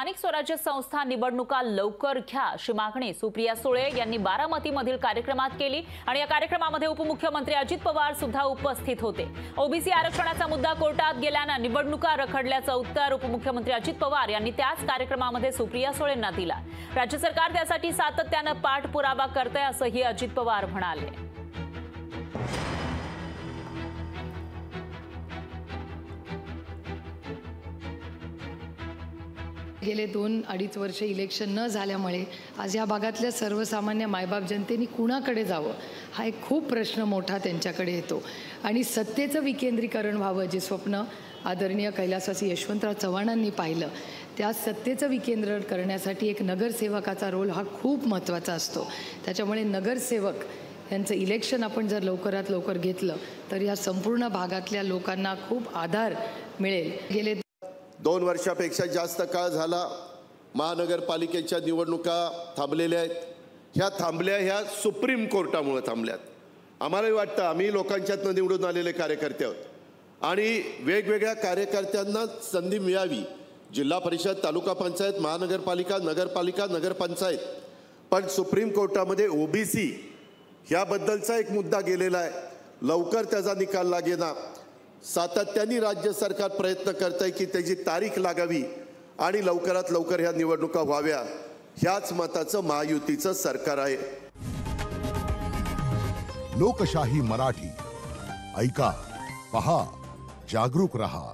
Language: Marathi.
स्थानिक स्वराज्य संस्था निवडणुका लवकर घ्या अशी मागणी सुप्रिया सुळे यांनी बारामतीमधील कार्यक्रमात केली आणि या कार्यक्रमामध्ये उपमुख्यमंत्री अजित पवार सुद्धा उपस्थित होते। ओबीसी आरक्षणाचा मुद्दा कोर्टात गेल्याने निवडणुका रखडल्याचं उत्तर उपमुख्यमंत्री अजित पवार यांनी त्याच कार्यक्रमामध्ये सुप्रिया सुळेंना दिला। राज्य सरकार त्यासाठी सातत्याने पाठपुरावा करते असंही अजित पवार म्हणाले। गेले 2-2.5 वर्ष इलेक्शन न झाल्यामुळे आज या भागातल्या सर्वसामान्य मायबाप जनतेने कुणाकडे जावं हा एक खूप प्रश्न मोठा त्यांच्याकडे येतो आणि सत्तेचं विकेंद्रीकरण व्हावं जे स्वप्न आदरणीय कैलासवासी यशवंतराव चव्हाणांनी पाहिलं त्या सत्तेचं विकेंद्रीकरण करण्यासाठी एक नगरसेवकाचा रोल हा खूप महत्त्वाचा असतो। त्याच्यामुळे नगरसेवक यांचं इलेक्शन आपण जर लवकरात लवकर घेतलं तर या संपूर्ण भागातल्या लोकांना खूप आधार मिळेल। गेले 2 वर्षापेक्षा जास्त काळ झाला महानगरपालिकेच्या निवडणुका थांबलेल्या आहेत। ह्या थांबल्या ह्या सुप्रीम कोर्टामुळे थांबल्यात। आम्हालाही वाटतं आम्ही लोकांच्यातनं निवडून आलेले कार्यकर्ते आहोत आणि वेगवेगळ्या कार्यकर्त्यांना संधी मिळावी। जिल्हा परिषद, तालुका पंचायत, महानगरपालिका, नगरपालिका, नगरपंचायत, पण सुप्रीम कोर्टामध्ये ओबीसी ह्याबद्दलचा एक मुद्दा गेलेला आहे। लवकर त्याचा निकाल लागेना। सातत्याने राज्य सरकार प्रयत्न करत आहे की त्याची तारीख लागावी आणि लवकरात लवकर ह्या निवडणुका व्हाव्या। ह्याच मताचं महायुतीचं सरकार आहे। लोकशाही मराठी ऐका, पहा, जागरूक रहा।